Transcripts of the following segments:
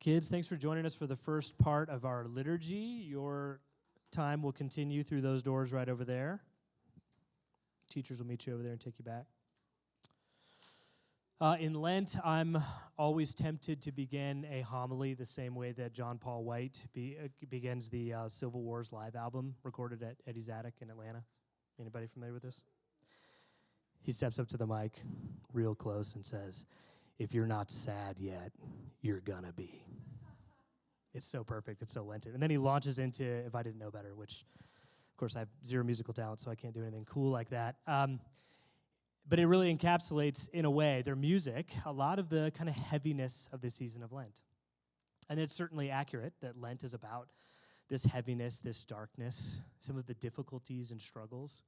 Kids, thanks for joining us for the first part of our liturgy. Your time will continue through those doors right over there. Teachers will meet you over there and take you back. In Lent, I'm always tempted to begin a homily the same way that John Paul White begins the Civil Wars live album recorded at Eddie's Attic in Atlanta. Anybody familiar with this? He steps up to the mic real close and says, "If you're not sad yet, you're gonna be." It's so perfect. It's so Lenten. And then he launches into If I Didn't Know Better, which, of course, I have zero musical talent, so I can't do anything cool like that. But it really encapsulates, in a way, their music, a lot of the kind of heaviness of the season of Lent. And it's certainly accurate that Lent is about this heaviness, this darkness, some of the difficulties and struggles.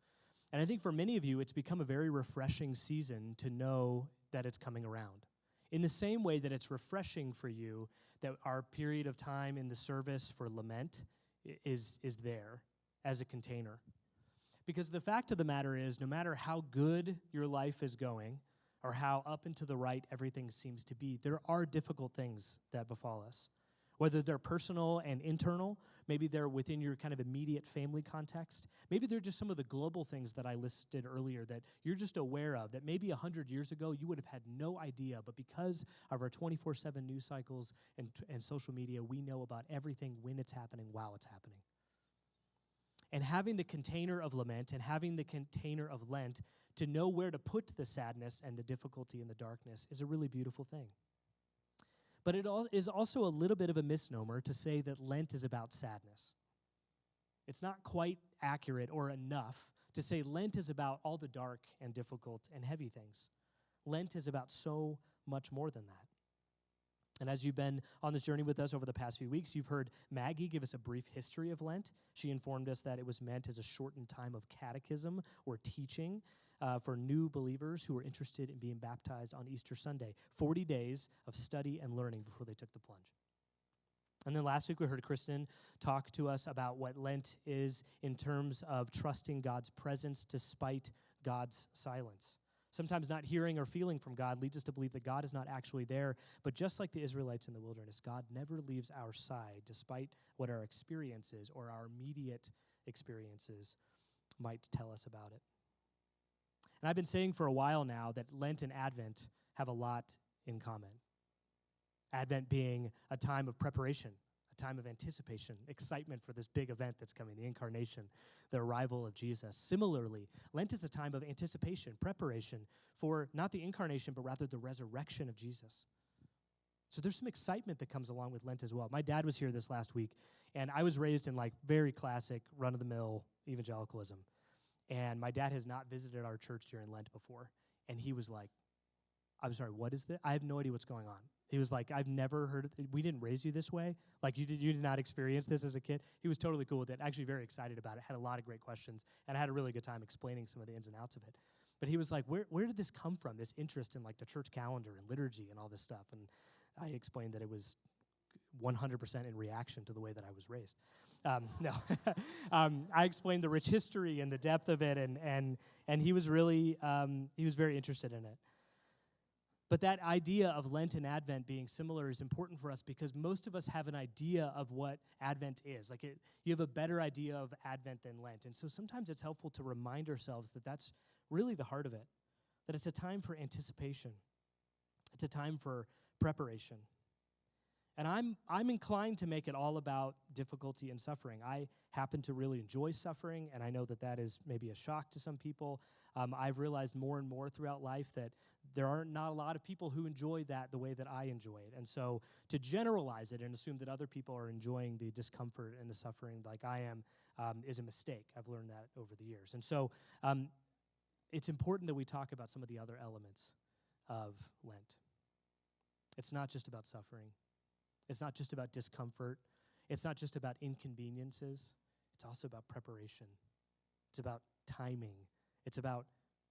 And I think for many of you, it's become a very refreshing season to know that it's coming around. In the same way that it's refreshing for you that our period of time in the service for lament is there as a container. Because the fact of the matter is, no matter how good your life is going or how up and to the right everything seems to be, there are difficult things that befall us. Whether they're personal and internal, maybe they're within your kind of immediate family context. Maybe they're just some of the global things that I listed earlier that you're just aware of, that maybe 100 years ago you would have had no idea, but because of our 24/7 news cycles and social media, we know about everything when it's happening, while it's happening. And having the container of lament and having the container of Lent to know where to put the sadness and the difficulty and the darkness is a really beautiful thing. But it is also a little bit of a misnomer to say that Lent is about sadness. It's not quite accurate or enough to say Lent is about all the dark and difficult and heavy things. Lent is about so much more than that. And as you've been on this journey with us over the past few weeks, you've heard Maggie give us a brief history of Lent. She informed us that it was meant as a shortened time of catechism or teaching for new believers who were interested in being baptized on Easter Sunday. 40 days of study and learning before they took the plunge. And then last week we heard Kristen talk to us about what Lent is in terms of trusting God's presence despite God's silence. Sometimes not hearing or feeling from God leads us to believe that God is not actually there. But just like the Israelites in the wilderness, God never leaves our side despite what our experiences or our immediate experiences might tell us about it. And I've been saying for a while now that Lent and Advent have a lot in common. Advent being a time of preparation, a time of anticipation, excitement for this big event that's coming, the incarnation, the arrival of Jesus. Similarly, Lent is a time of anticipation, preparation for not the incarnation, but rather the resurrection of Jesus. So there's some excitement that comes along with Lent as well. My dad was here this last week, and I was raised in like very classic run-of-the-mill evangelicalism. And my dad has not visited our church during Lent before. And he was like, "I'm sorry, what is this? I have no idea what's going on." He was like, "I've never heard of it. We didn't raise you this way. Like you did not experience this as a kid." He was totally cool with it, actually very excited about it, had a lot of great questions, and I had a really good time explaining some of the ins and outs of it. But he was like, where did this come from, this interest in like the church calendar and liturgy and all this stuff? And I explained that it was 100% in reaction to the way that I was raised. No, I explained the rich history and the depth of it, and he was really, he was very interested in it. But that idea of Lent and Advent being similar is important for us because most of us have an idea of what Advent is. You have a better idea of Advent than Lent. And so sometimes it's helpful to remind ourselves that that's really the heart of it, that it's a time for anticipation. It's a time for preparation. And I'm inclined to make it all about difficulty and suffering. I happen to really enjoy suffering, and I know that that is maybe a shock to some people. I've realized more and more throughout life that there are not a lot of people who enjoy that the way that I enjoy it. And so to generalize it and assume that other people are enjoying the discomfort and the suffering like I am is a mistake. I've learned that over the years. And so it's important that we talk about some of the other elements of Lent. It's not just about suffering. It's not just about discomfort. It's not just about inconveniences. It's also about preparation. It's about timing. It's about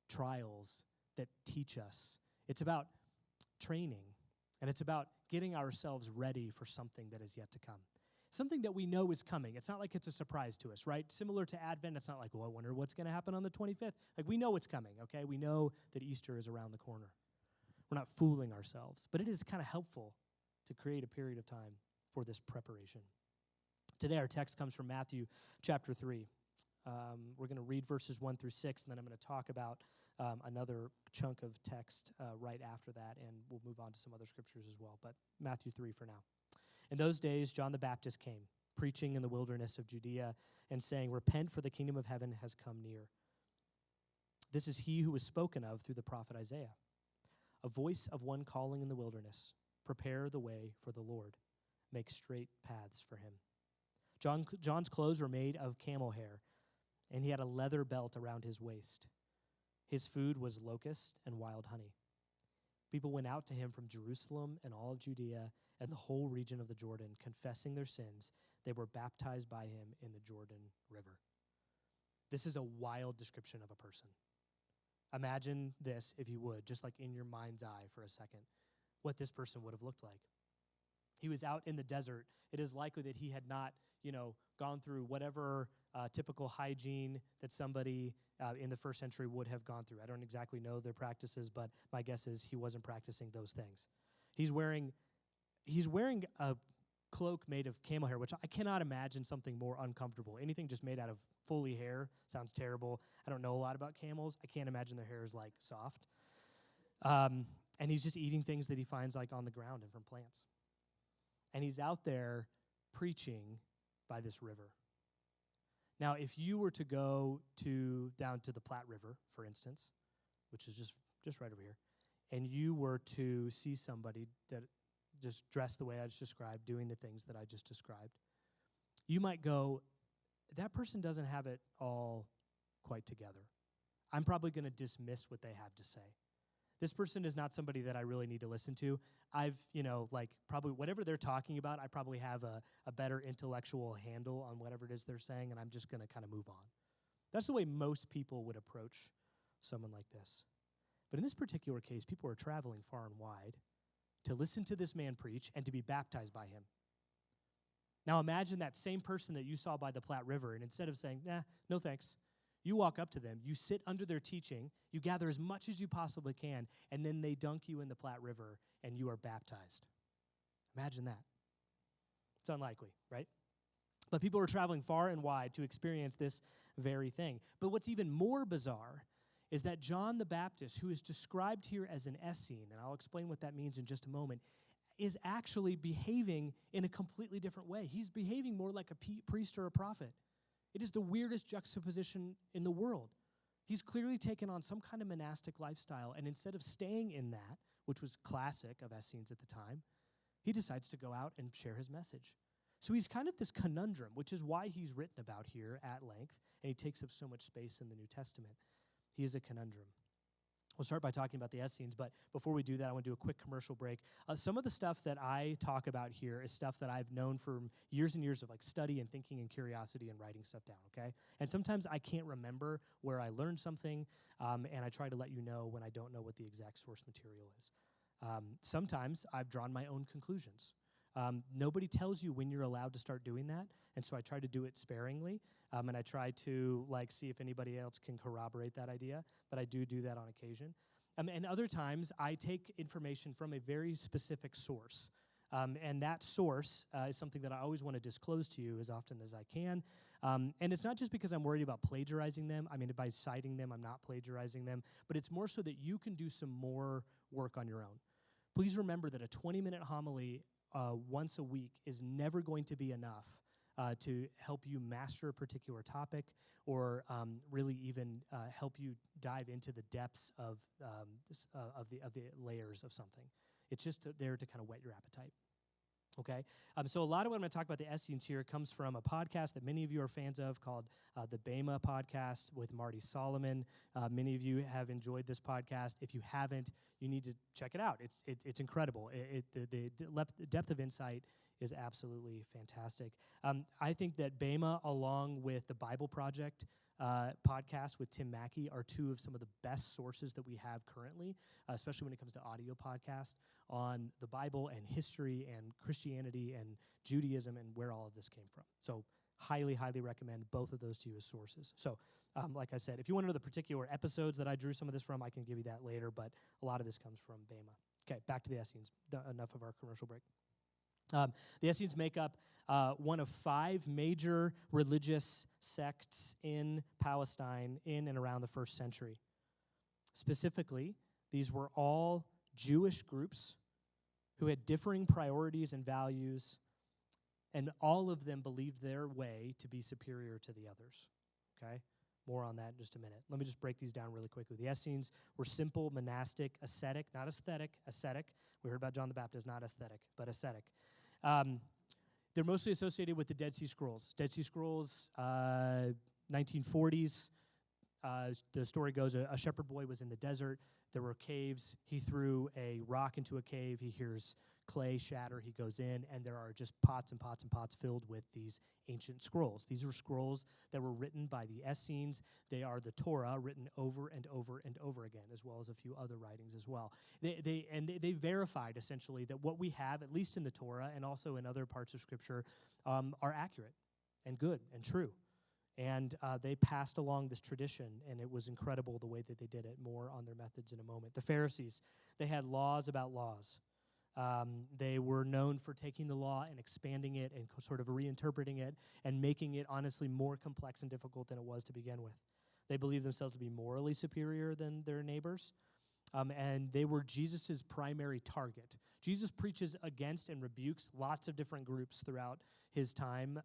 trials that teach us. It's about training. And it's about getting ourselves ready for something that is yet to come. Something that we know is coming. It's not like it's a surprise to us, right? Similar to Advent, it's not like, well, I wonder what's going to happen on the 25th. Like, we know it's coming, okay? We know that Easter is around the corner. We're not fooling ourselves. But it is kind of helpful to create a period of time for this preparation. Today, our text comes from Matthew chapter 3. We're going to read verses 1 through 6, and then I'm going to talk about another chunk of text right after that, and we'll move on to some other scriptures as well. But Matthew 3 for now. In those days, John the Baptist came, preaching in the wilderness of Judea and saying, "Repent, for the kingdom of heaven has come near." This is he who was spoken of through the prophet Isaiah, a voice of one calling in the wilderness, "Prepare the way for the Lord, make straight paths for him." John's clothes were made of camel hair, and he had a leather belt around his waist. His food was locusts and wild honey. People went out to him from Jerusalem and all of Judea and the whole region of the Jordan, confessing their sins. They were baptized by him in the Jordan River. This is a wild description of a person. Imagine this, if you would, just like in your mind's eye for a second, what this person would have looked like. He was out in the desert. It is likely that he had not, gone through whatever typical hygiene that somebody in the first century would have gone through. I don't exactly know their practices, but my guess is he wasn't practicing those things. He's wearing a cloak made of camel hair, which I cannot imagine something more uncomfortable. Anything just made out of fully hair sounds terrible. I don't know a lot about camels. I can't imagine their hair is like soft. And he's just eating things that he finds like on the ground and from plants. And he's out there preaching by this river. Now, if you were to go down to the Platte River, for instance, which is just right over here, and you were to see somebody that just dressed the way I just described, doing the things that I just described, you might go, that person doesn't have it all quite together. I'm probably going to dismiss what they have to say. This person is not somebody that I really need to listen to. I've, probably whatever they're talking about, I probably have a better intellectual handle on whatever it is they're saying, and I'm just going to kind of move on. That's the way most people would approach someone like this. But in this particular case, people are traveling far and wide to listen to this man preach and to be baptized by him. Now imagine that same person that you saw by the Platte River, and instead of saying, "Nah, no thanks," you walk up to them, you sit under their teaching, you gather as much as you possibly can, and then they dunk you in the Platte River, and you are baptized. Imagine that. It's unlikely, right? But people are traveling far and wide to experience this very thing. But what's even more bizarre is that John the Baptist, who is described here as an Essene, and I'll explain what that means in just a moment, is actually behaving in a completely different way. He's behaving more like a priest or a prophet. It is the weirdest juxtaposition in the world. He's clearly taken on some kind of monastic lifestyle, and instead of staying in that, which was classic of Essenes at the time, he decides to go out and share his message. So he's kind of this conundrum, which is why he's written about here at length, and he takes up so much space in the New Testament. He is a conundrum. We'll start by talking about the Essenes, but before we do that, I want to do a quick commercial break. Some of the stuff that I talk about here is stuff that I've known for years and years of study and thinking and curiosity and writing stuff down, okay? And sometimes I can't remember where I learned something, and I try to let you know when I don't know what the exact source material is. Sometimes I've drawn my own conclusions. Nobody tells you when you're allowed to start doing that, and so I try to do it sparingly, and I try to see if anybody else can corroborate that idea, but I do that on occasion. And other times, I take information from a very specific source, and that source is something that I always want to disclose to you as often as I can, and it's not just because I'm worried about plagiarizing them. I mean, by citing them, I'm not plagiarizing them, but it's more so that you can do some more work on your own. Please remember that a 20-minute homily once a week is never going to be enough to help you master a particular topic or really even help you dive into the depths of the layers of something. It's just there to kind of whet your appetite. Okay, so a lot of what I'm going to talk about the Essenes here comes from a podcast that many of you are fans of called the Bema podcast with Marty Solomon. Many of you have enjoyed this podcast. If you haven't, you need to check it out. It's incredible. The depth of insight is absolutely fantastic. I think that Bema, along with the Bible Project podcast with Tim Mackey, are two of some of the best sources that we have currently, especially when it comes to audio podcasts on the Bible and history and Christianity and Judaism and where all of this came from. So highly, highly recommend both of those to you as sources. So like I said, if you want to know the particular episodes that I drew some of this from, I can give you that later, but a lot of this comes from Bema. Okay, back to the Essenes. Enough of our commercial break. The Essenes make up one of 5 major religious sects in Palestine in and around the 1st century. Specifically, these were all Jewish groups who had differing priorities and values, and all of them believed their way to be superior to the others, okay? More on that in just a minute. Let me just break these down really quickly. The Essenes were simple, monastic, ascetic, not aesthetic, ascetic. We heard about John the Baptist, not aesthetic, but ascetic. They're mostly associated with the Dead Sea Scrolls. Dead Sea Scrolls, 1940s. The story goes, a shepherd boy was in the desert. There were caves. He threw a rock into a cave. He hears clay shatter. He goes in, and there are just pots and pots and pots filled with these ancient scrolls. These were scrolls that were written by the Essenes. They are the Torah, written over and over and over again, as well as a few other writings as well. They verified, essentially, that what we have, at least in the Torah and also in other parts of Scripture, are accurate and good and true. And they passed along this tradition, and it was incredible the way that they did it. More on their methods in a moment. The Pharisees, they had laws about laws. They were known for taking the law and expanding it and sort of reinterpreting it and making it honestly more complex and difficult than it was to begin with. They believed themselves to be morally superior than their neighbors, and they were Jesus' primary target. Jesus preaches against and rebukes lots of different groups throughout his time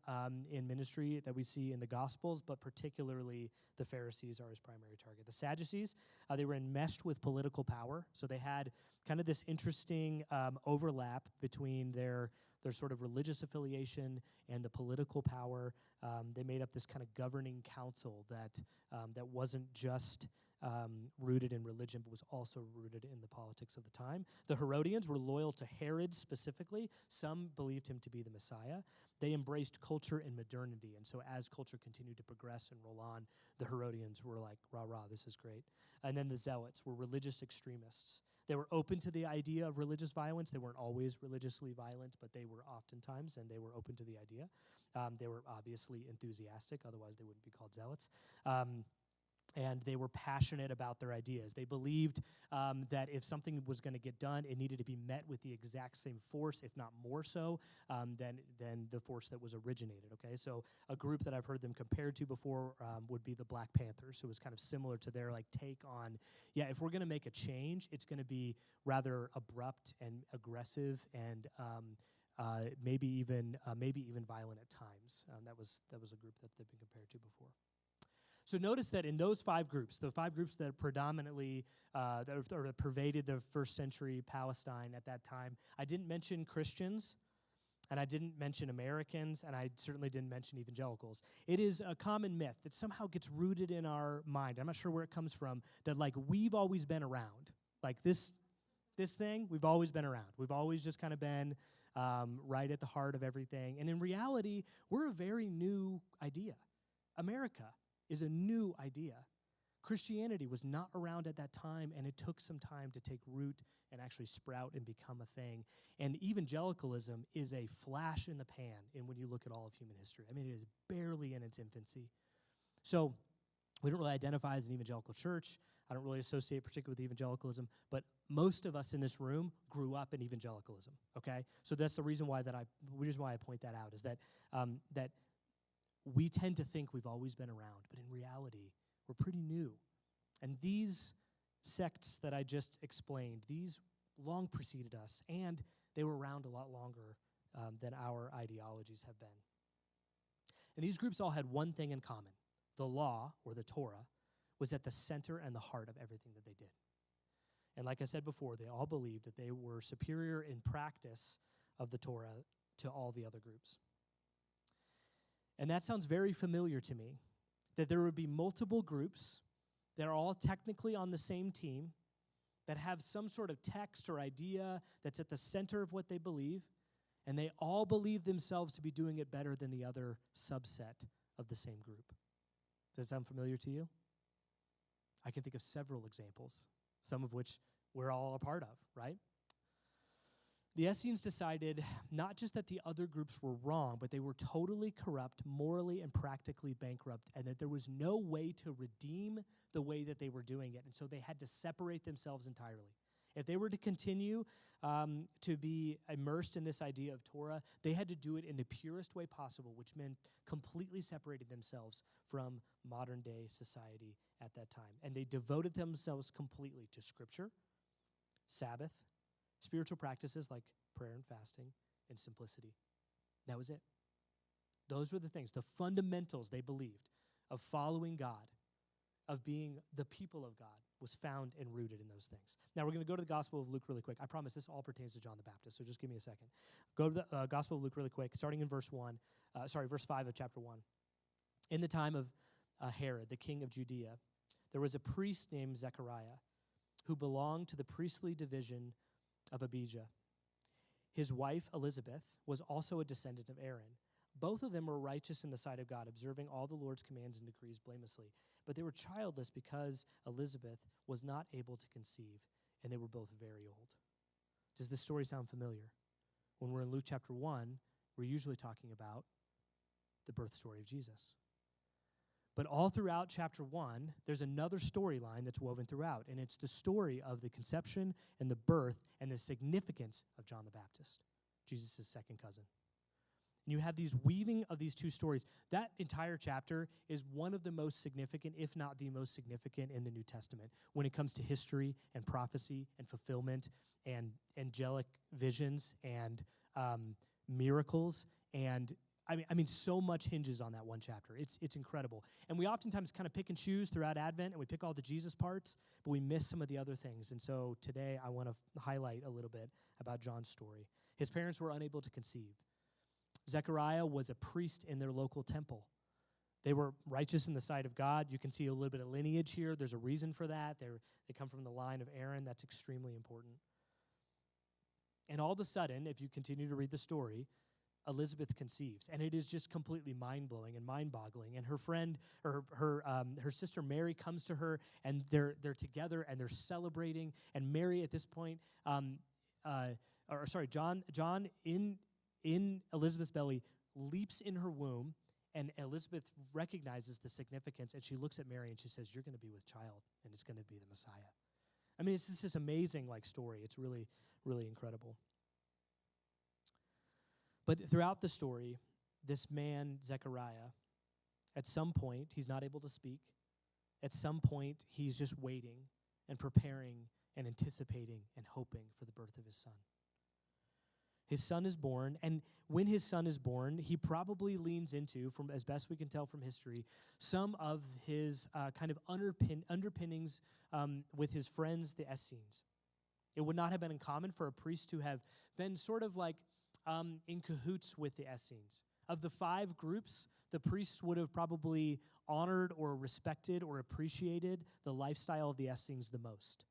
in ministry that we see in the Gospels, but particularly the Pharisees are his primary target. The Sadducees, they were enmeshed with political power, so they had kind of this interesting overlap between their sort of religious affiliation and the political power. They made up this kind of governing council that wasn't just rooted in religion, but was also rooted in the politics of the time. The Herodians were loyal to Herod specifically. Some believed him to be the Messiah. They embraced culture and modernity, and so as culture continued to progress and roll on, the Herodians were like, rah, rah, this is great. And then the Zealots were religious extremists. They were open to the idea of religious violence. They weren't always religiously violent, but they were oftentimes, and they were open to the idea. They were obviously enthusiastic, otherwise they wouldn't be called zealots. And they were passionate about their ideas. They believed that if something was going to get done, it needed to be met with the exact same force, if not more so, than the force that was originated, okay? So a group that I've heard them compared to before would be the Black Panthers, who was kind of similar to their take on, if we're going to make a change, it's going to be rather abrupt and aggressive and maybe even violent at times. That was a group that they've been compared to before. So notice that in those 5 groups, the 5 groups that predominantly that pervaded the 1st century Palestine at that time, I didn't mention Christians, and I didn't mention Americans, and I certainly didn't mention evangelicals. It is a common myth that somehow gets rooted in our mind. I'm not sure where it comes from, that we've always been around. This thing, we've always been around. We've always just kind of been right at the heart of everything. And in reality, we're a very new idea. America is a new idea. Christianity was not around at that time, and it took some time to take root and actually sprout and become a thing. And evangelicalism is a flash in the pan when you look at all of human history. I mean, it is barely in its infancy. So we don't really identify as an evangelical church. I don't really associate particularly with evangelicalism, but most of us in this room grew up in evangelicalism, okay? So that's the reason why I point that out, is that that we tend to think we've always been around, but in reality, we're pretty new. And these sects that I just explained, these long preceded us, and they were around a lot longer than our ideologies have been. And these groups all had one thing in common. The law, or the Torah, was at the center and the heart of everything that they did. And like I said before, they all believed that they were superior in practice of the Torah to all the other groups. And that sounds very familiar to me, that there would be multiple groups that are all technically on the same team, that have some sort of text or idea that's at the center of what they believe, and they all believe themselves to be doing it better than the other subset of the same group. Does that sound familiar to you? I can think of several examples, some of which we're all a part of, right? The Essenes decided not just that the other groups were wrong, but they were totally corrupt, morally and practically bankrupt, and that there was no way to redeem the way that they were doing it. And so they had to separate themselves entirely. If they were to continue to be immersed in this idea of Torah, they had to do it in the purest way possible, which meant completely separating themselves from modern-day society at that time. And they devoted themselves completely to Scripture, Sabbath, spiritual practices like prayer and fasting, and simplicity. That was it. Those were the things, the fundamentals they believed of following God, of being the people of God, was found and rooted in those things. Now, we're going to go to the Gospel of Luke really quick. I promise this all pertains to John the Baptist, so just give me a second. Go to the Gospel of Luke really quick, starting in verse 5 of chapter 1. In the time of Herod, the king of Judea, there was a priest named Zechariah who belonged to the priestly division of Abijah. His wife, Elizabeth, was also a descendant of Aaron. Both of them were righteous in the sight of God, observing all the Lord's commands and decrees blamelessly. But they were childless because Elizabeth was not able to conceive, and they were both very old. Does this story sound familiar? When we're in Luke chapter 1, we're usually talking about the birth story of Jesus. But all throughout chapter 1, there's another storyline that's woven throughout, and it's the story of the conception and the birth and the significance of John the Baptist, Jesus' second cousin. And you have these weaving of these two stories. That entire chapter is one of the most significant, if not the most significant, in the New Testament when it comes to history and prophecy and fulfillment and angelic visions and miracles. And I mean, so much hinges on that one chapter. It's incredible. And we oftentimes kind of pick and choose throughout Advent, and we pick all the Jesus parts, but we miss some of the other things. And so today I want to highlight a little bit about John's story. His parents were unable to conceive. Zechariah was a priest in their local temple. They were righteous in the sight of God. You can see a little bit of lineage here. There's a reason for that. They come from the line of Aaron. That's extremely important. And all of a sudden, if you continue to read the story, Elizabeth conceives, and it is just completely mind-blowing and mind-boggling. And her friend, or her sister Mary, comes to her, and they're together, and they're celebrating. And Mary, at this point, John in Elizabeth's belly leaps in her womb, and Elizabeth recognizes the significance, and she looks at Mary and she says, "You're going to be with child, and it's going to be the Messiah." I mean, it's just this amazing story. It's really, really incredible. But throughout the story, this man, Zechariah, at some point, he's not able to speak. At some point, he's just waiting and preparing and anticipating and hoping for the birth of his son. His son is born, and when his son is born, he probably leans into, from as best we can tell from history, some of his kind of underpinnings with his friends, the Essenes. It would not have been uncommon for a priest to have been sort of in cahoots with the Essenes. Of the 5 groups, the priests would have probably honored or respected or appreciated the lifestyle of the Essenes the most.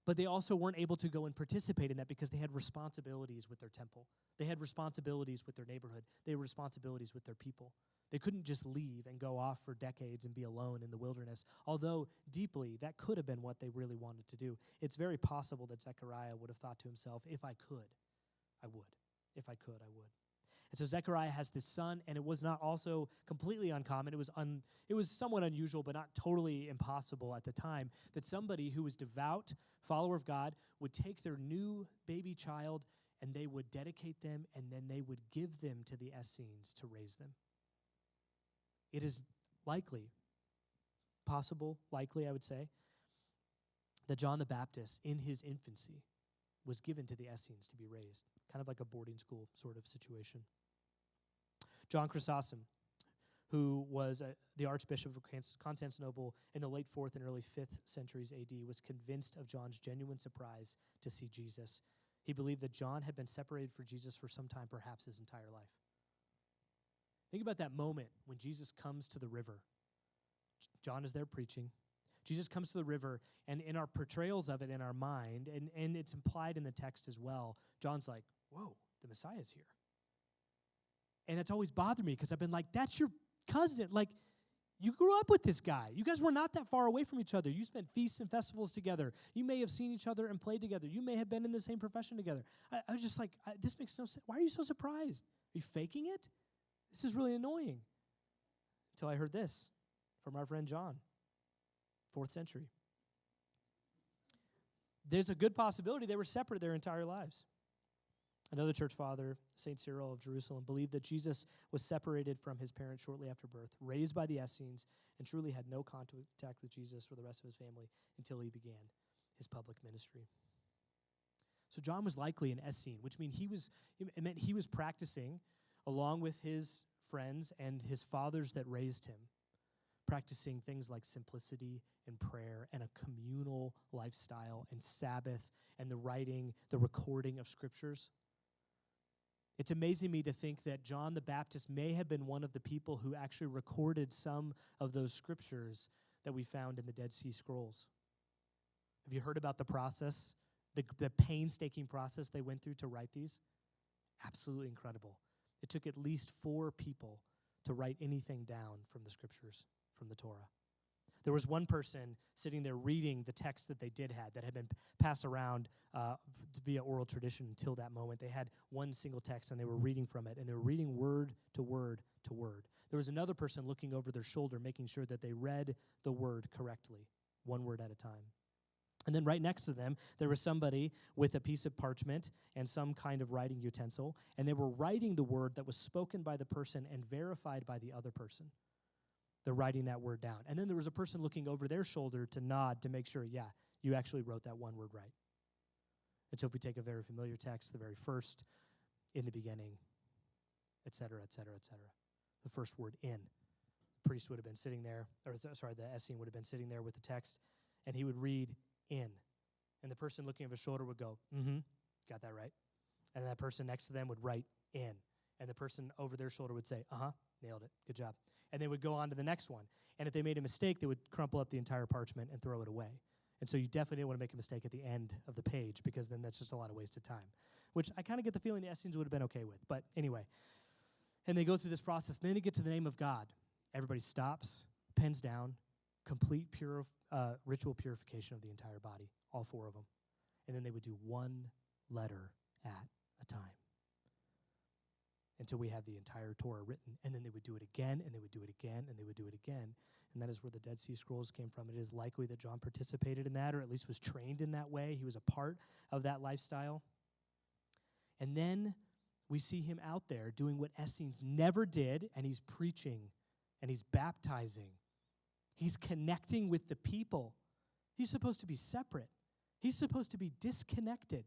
But they also weren't able to go and participate in that because they had responsibilities with their temple. They had responsibilities with their neighborhood. They had responsibilities with their people. They couldn't just leave and go off for decades and be alone in the wilderness, although deeply that could have been what they really wanted to do. It's very possible that Zechariah would have thought to himself, if I could, I would. If I could, I would. And so Zechariah has this son, and it was not also completely uncommon. It was somewhat unusual, but not totally impossible at the time, that somebody who was devout, follower of God, would take their new baby child, and they would dedicate them, and then they would give them to the Essenes to raise them. It is likely, I would say, that John the Baptist, in his infancy, was given to the Essenes to be raised, kind of like a boarding school sort of situation. John Chrysostom, who was the Archbishop of Constantinople in the late 4th and early 5th centuries A.D., was convinced of John's genuine surprise to see Jesus. He believed that John had been separated from Jesus for some time, perhaps his entire life. Think about that moment when Jesus comes to the river. John is there preaching. Jesus comes to the river, and in our portrayals of it in our mind, and it's implied in the text as well, John's like, whoa, the Messiah's here. And it's always bothered me because I've been like, that's your cousin. Like, you grew up with this guy. You guys were not that far away from each other. You spent feasts and festivals together. You may have seen each other and played together. You may have been in the same profession together. I was just like, this makes no sense. Why are you so surprised? Are you faking it? This is really annoying. Until I heard this from our friend John, 4th century. there's a good possibility they were separate their entire lives. Another church father, St. Cyril of Jerusalem, believed that Jesus was separated from his parents shortly after birth, raised by the Essenes, and truly had no contact with Jesus or the rest of his family until he began his public ministry. So John was likely an Essene, which meant it meant he was practicing along with his friends and his fathers that raised him, practicing things like simplicity and prayer and a communal lifestyle and Sabbath and the writing, the recording of scriptures. It's amazing me to think that John the Baptist may have been one of the people who actually recorded some of those scriptures that we found in the Dead Sea Scrolls. Have you heard about the process, the painstaking process they went through to write these? Absolutely incredible. It took at least 4 people to write anything down from the scriptures, from the Torah. There was one person sitting there reading the text that they had been passed around via oral tradition until that moment. They had one single text, and they were reading from it, and they were reading word to word to word. There was another person looking over their shoulder, making sure that they read the word correctly, one word at a time. And then right next to them, there was somebody with a piece of parchment and some kind of writing utensil, and they were writing the word that was spoken by the person and verified by the other person. They're writing that word down. And then there was a person looking over their shoulder to nod to make sure, yeah, you actually wrote that one word right. And so if we take a very familiar text, the very first, in the beginning, et cetera, et cetera, et cetera. The first word, in. The priest would have been sitting there, the Essene would have been sitting there with the text, and he would read in. And the person looking over his shoulder would go, got that right. And that person next to them would write in. And the person over their shoulder would say, nailed it, good job. And they would go on to the next one. And if they made a mistake, they would crumple up the entire parchment and throw it away. And so you definitely didn't want to make a mistake at the end of the page, because then that's just a lot of wasted time, which I kind of get the feeling the Essenes would have been okay with. But anyway, and they go through this process. And then they get to the name of God. Everybody stops, pens down, complete ritual purification of the entire body, all 4 of them. And then they would do one letter at a time until we have the entire Torah written. And then they would do it again, and they would do it again, and they would do it again. And that is where the Dead Sea Scrolls came from. It is likely that John participated in that, or at least was trained in that way. He was a part of that lifestyle. And then we see him out there doing what Essenes never did, and he's preaching, and he's baptizing. He's connecting with the people. He's supposed to be separate. He's supposed to be disconnected.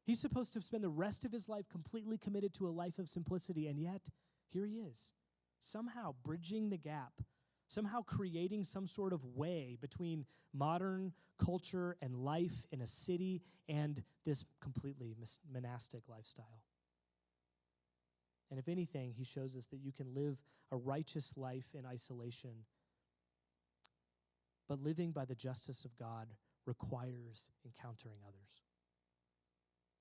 He's supposed to spend the rest of his life completely committed to a life of simplicity, and yet here he is, somehow bridging the gap, somehow creating some sort of way between modern culture and life in a city and this completely monastic lifestyle. And if anything, he shows us that you can live a righteous life in isolation, but living by the justice of God requires encountering others.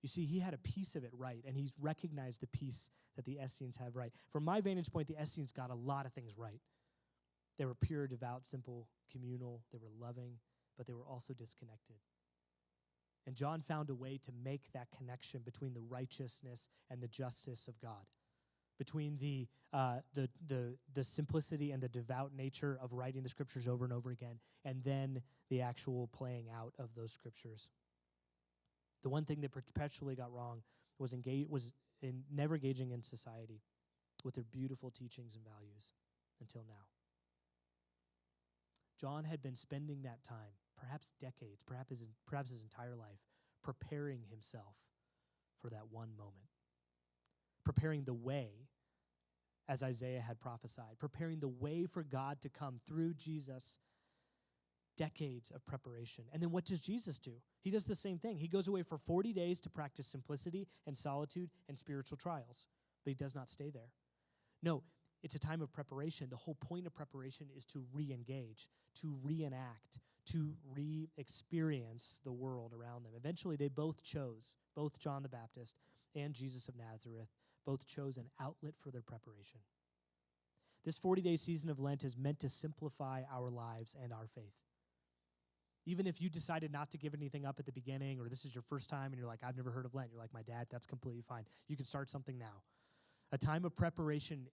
You see, he had a piece of it right, and he's recognized the piece that the Essenes have right. From my vantage point, the Essenes got a lot of things right. They were pure, devout, simple, communal. They were loving, but they were also disconnected. And John found a way to make that connection between the righteousness and the justice of God, between the simplicity and the devout nature of writing the scriptures over and over again, and then the actual playing out of those scriptures. The one thing they perpetually got wrong was in never engaging in society with their beautiful teachings and values until now. John had been spending that time, perhaps decades, perhaps his entire life, preparing himself for that one moment, preparing the way, as Isaiah had prophesied, preparing the way for God to come through Jesus. Decades of preparation. And then what does Jesus do? He does the same thing. He goes away for 40 days to practice simplicity and solitude and spiritual trials, but he does not stay there. No, it's a time of preparation. The whole point of preparation is to re-engage, to reenact, to re-experience the world around them. Eventually, they both John the Baptist and Jesus of Nazareth, both chose an outlet for their preparation. This 40-day season of Lent is meant to simplify our lives and our faith. Even if you decided not to give anything up at the beginning, or this is your first time and you're like, I've never heard of Lent, you're like, my dad, that's completely fine. You can start something now. A time of preparation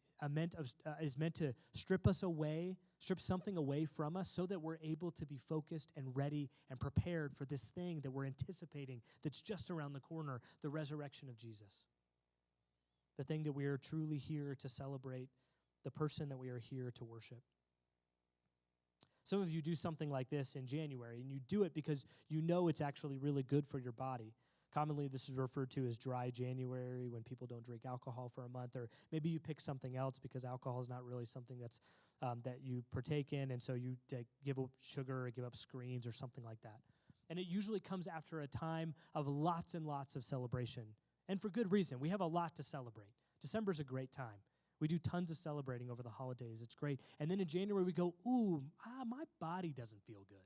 is meant to strip something away from us so that we're able to be focused and ready and prepared for this thing that we're anticipating that's just around the corner, the resurrection of Jesus. The thing that we are truly here to celebrate, the person that we are here to worship. Some of you do something like this in January, and you do it because you know it's actually really good for your body. Commonly, this is referred to as dry January, when people don't drink alcohol for a month, or maybe you pick something else because alcohol is not really something that's that you partake in, and so you give up sugar or give up screens or something like that. And it usually comes after a time of lots and lots of celebration, and for good reason. We have a lot to celebrate. December's a great time. We do tons of celebrating over the holidays. It's great. And then in January, we go, my body doesn't feel good.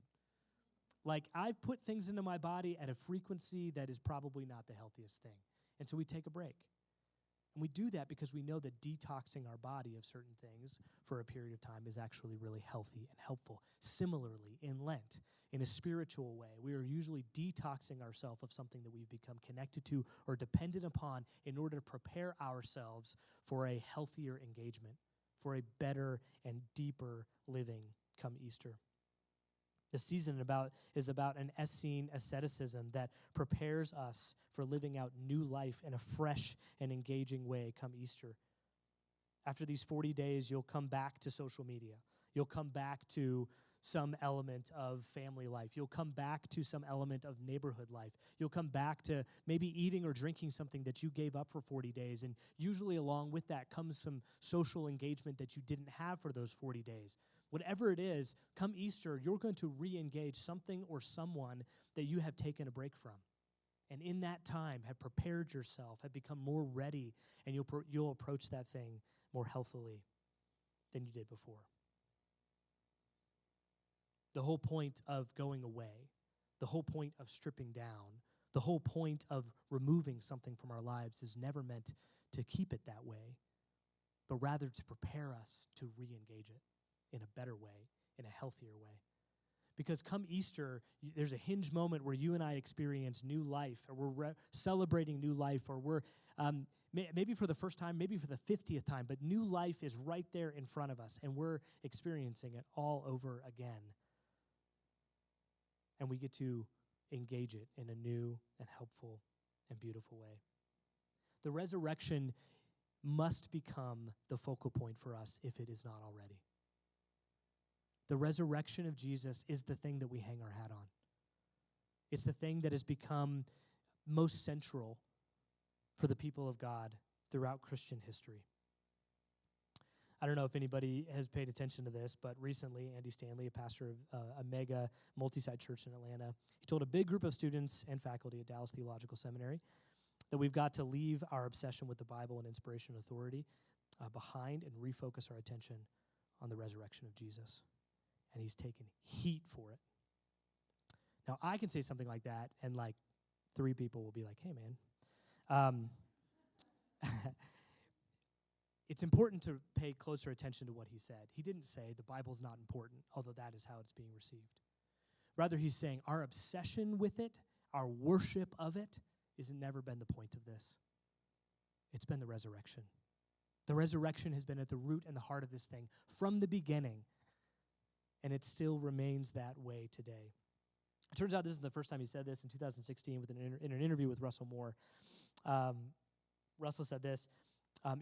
Like, I've put things into my body at a frequency that is probably not the healthiest thing. And so we take a break. And we do that because we know that detoxing our body of certain things for a period of time is actually really healthy and helpful. Similarly, in Lent, in a spiritual way, we are usually detoxing ourselves of something that we've become connected to or dependent upon in order to prepare ourselves for a healthier engagement, for a better and deeper living come Easter. The season is about an Essene asceticism that prepares us for living out new life in a fresh and engaging way come Easter. After these 40 days, you'll come back to social media. You'll come back to some element of family life. You'll come back to some element of neighborhood life. You'll come back to maybe eating or drinking something that you gave up for 40 days. And usually along with that comes some social engagement that you didn't have for those 40 days. Whatever it is, come Easter, you're going to re-engage something or someone that you have taken a break from. And in that time, have prepared yourself, have become more ready, and you'll approach that thing more healthily than you did before. The whole point of going away, the whole point of stripping down, the whole point of removing something from our lives is never meant to keep it that way, but rather to prepare us to re-engage it in a better way, in a healthier way. Because come Easter, there's a hinge moment where you and I experience new life, or we're celebrating new life, or we're maybe for the first time, maybe for the 50th time, but new life is right there in front of us, and we're experiencing it all over again. And we get to engage it in a new and helpful and beautiful way. The resurrection must become the focal point for us if it is not already. The resurrection of Jesus is the thing that we hang our hat on. It's the thing that has become most central for the people of God throughout Christian history. I don't know if anybody has paid attention to this, but recently Andy Stanley, a pastor of a mega multi-site church in Atlanta, he told a big group of students and faculty at Dallas Theological Seminary that we've got to leave our obsession with the Bible and inspiration and authority behind and refocus our attention on the resurrection of Jesus. And he's taken heat for it. Now, I can say something like that, and like 3 people will be like, hey, man. It's important to pay closer attention to what he said. He didn't say the Bible's not important, although that is how it's being received. Rather, he's saying our obsession with it, our worship of it, has never been the point of this. It's been the resurrection. The resurrection has been at the root and the heart of this thing from the beginning, and it still remains that way today. It turns out this is the first time he said this in 2016 in an interview with Russell Moore. Russell said this,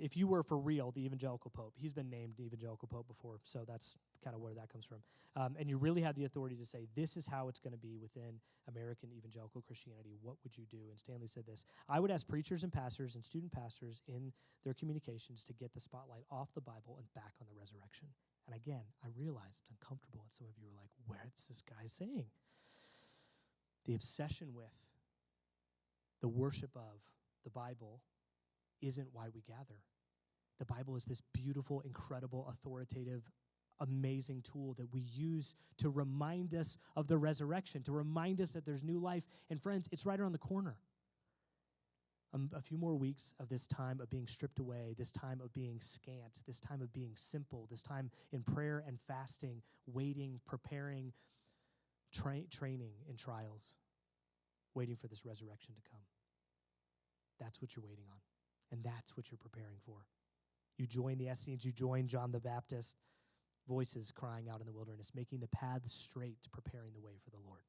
if you were for real the evangelical pope, he's been named the evangelical pope before, so that's kind of where that comes from, and you really have the authority to say, this is how it's going to be within American evangelical Christianity, what would you do? And Stanley said this, I would ask preachers and pastors and student pastors in their communications to get the spotlight off the Bible and back on the resurrection. And again, I realize it's uncomfortable, and some of you are like, what's this guy saying? The obsession with, the worship of the Bible isn't why we gather. The Bible is this beautiful, incredible, authoritative, amazing tool that we use to remind us of the resurrection, to remind us that there's new life. And friends, it's right around the corner. A few more weeks of this time of being stripped away, this time of being scant, this time of being simple, this time in prayer and fasting, waiting, preparing, training in trials, waiting for this resurrection to come. That's what you're waiting on. And that's what you're preparing for. You join the Essenes, you join John the Baptist, voices crying out in the wilderness, making the paths straight, preparing the way for the Lord.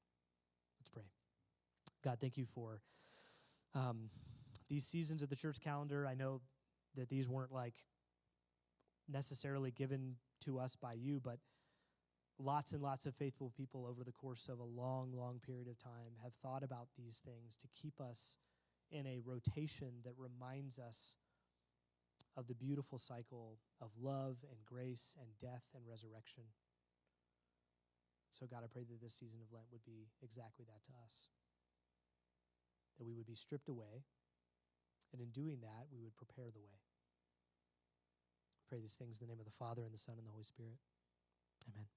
Let's pray. God, thank you for these seasons of the church calendar. I know that these weren't like necessarily given to us by you, but lots and lots of faithful people over the course of a long, long period of time have thought about these things to keep us in a rotation that reminds us of the beautiful cycle of love and grace and death and resurrection. So God, I pray that this season of Lent would be exactly that to us, that we would be stripped away, and in doing that, we would prepare the way. I pray these things in the name of the Father, and the Son, and the Holy Spirit. Amen.